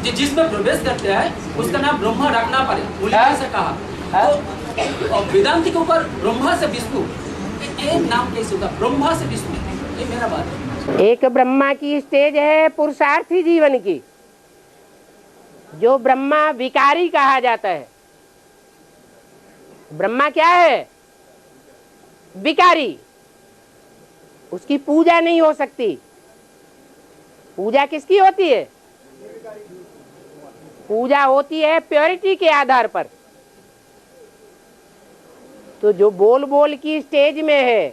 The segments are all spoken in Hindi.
जिसमें प्रवेश करते हैं उसका नाम ब्रह्मा रखना पड़े, उन्होंने ऐसा कहा। तो वेदांत के ऊपर ब्रह्मा से विष्णु ये नाम कैसे होगा, ब्रह्मा से विष्णु, ये मेरा बात है। एक ब्रह्मा की स्टेज है पुरुषार्थी जीवन की, जो ब्रह्मा विकारी कहा जाता है। ब्रह्मा क्या है? विकारी। उसकी पूजा नहीं हो सकती। पूजा किसकी होती है? पूजा होती है प्योरिटी के आधार पर। तो जो बोल बोल की स्टेज में है,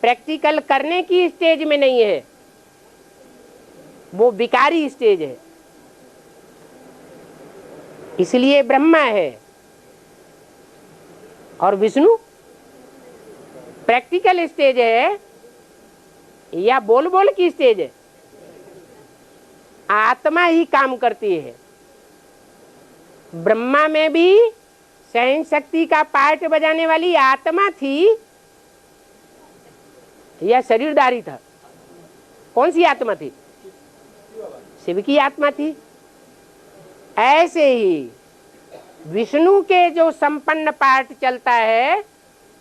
प्रैक्टिकल करने की स्टेज में नहीं है, वो विकारी स्टेज है। इसलिए ब्रह्मा है। और विष्णु प्रैक्टिकल स्टेज है या बोल बोल की स्टेज है? आत्मा ही काम करती है। ब्रह्मा में भी सहन शक्ति का पार्ट बजाने वाली आत्मा थी या शरीरधारी था? कौन सी आत्मा थी? शिव की आत्मा थी। ऐसे ही विष्णु के जो संपन्न पार्ट चलता है,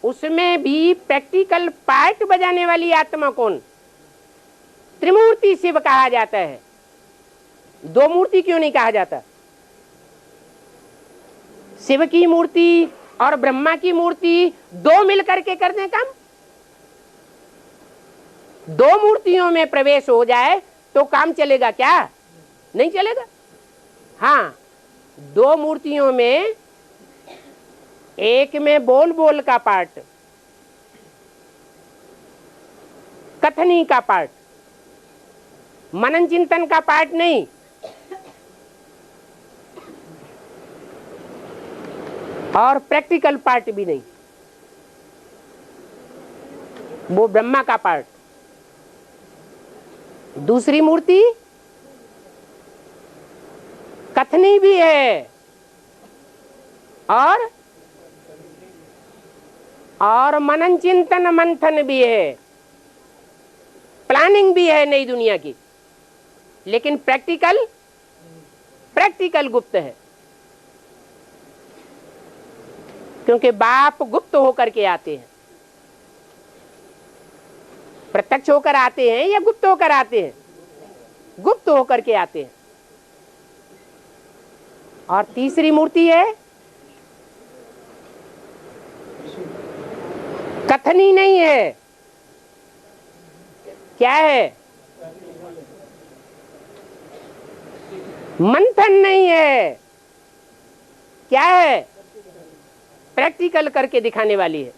उसमें भी प्रैक्टिकल पार्ट बजाने वाली आत्मा कौन? त्रिमूर्ति शिव कहा जाता है। दो मूर्ति क्यों नहीं कहा जाता? शिव की मूर्ति और ब्रह्मा की मूर्ति दो मिलकर के कर दें काम। दो मूर्तियों में प्रवेश हो जाए तो काम चलेगा क्या? नहीं चलेगा। हाँ, दो मूर्तियों में, एक में बोल बोल का पार्ट, कथनी का पार्ट, मनन चिंतन का पार्ट नहीं, और प्रैक्टिकल पार्ट भी नहीं, वो ब्रह्मा का पार्ट। दूसरी मूर्ति कथनी भी है और मनन चिंतन मंथन भी है, प्लानिंग भी है नई दुनिया की, लेकिन प्रैक्टिकल गुप्त है। क्योंकि बाप गुप्त होकर के आते हैं। प्रत्यक्ष होकर आते हैं या गुप्त होकर आते हैं? गुप्त होकर के आते हैं। और तीसरी मूर्ति है कथनी नहीं है। क्या है? मंथन नहीं है। क्या है? प्रैक्टिकल करके दिखाने वाली है।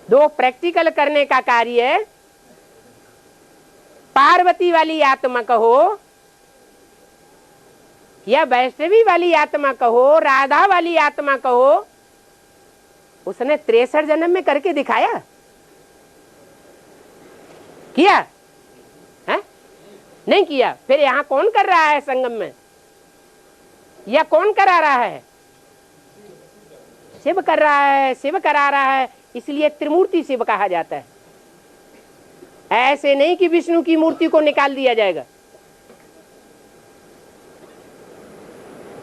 दो प्रैक्टिकल करने का कार्य है। पार्वती वाली आत्मा कहो या वैष्णवी वाली आत्मा कहो, राधा वाली आत्मा कहो, उसने 63 जन्म में करके दिखाया? किया है? नहीं किया। फिर यहां कौन कर रहा है संगम में? या कौन करा रहा है? शिव कर रहा है, शिव करा रहा है। इसलिए त्रिमूर्ति शिव कहा जाता है। ऐसे नहीं कि विष्णु की मूर्ति को निकाल दिया जाएगा,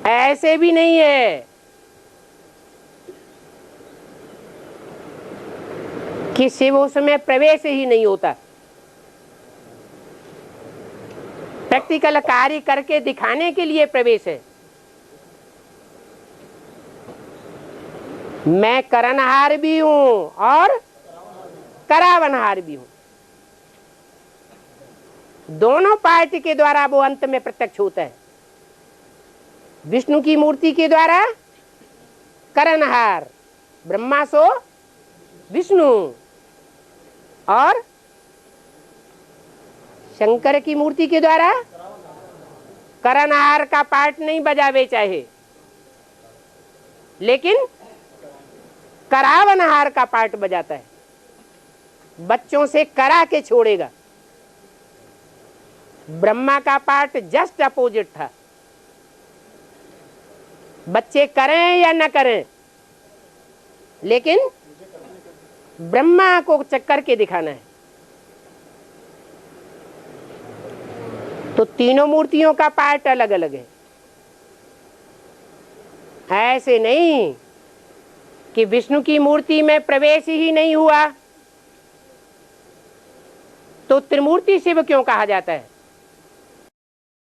ऐसे भी नहीं है कि शिव उसमें प्रवेश ही नहीं होता। प्रैक्टिकल कार्य करके दिखाने के लिए प्रवेश है। मैं करनहार भी हूं और करावनहार भी हूं। दोनों पार्टी के द्वारा वो अंत में प्रत्यक्ष होता है। विष्णु की मूर्ति के द्वारा करनहार, ब्रह्मा सो विष्णु, और शंकर की मूर्ति के द्वारा करनहार का पार्ट नहीं बजावे चाहे, लेकिन करावनहार का पार्ट बजाता है। बच्चों से करा के छोड़ेगा। ब्रह्मा का पार्ट जस्ट अपोजिट था। बच्चे करें या न करें, लेकिन ब्रह्मा को चक्कर के दिखाना है। तो तीनों मूर्तियों का पार्ट अलग अलग है। ऐसे नहीं कि विष्णु की मूर्ति में प्रवेश ही नहीं हुआ तो त्रिमूर्ति शिव क्यों कहा जाता है?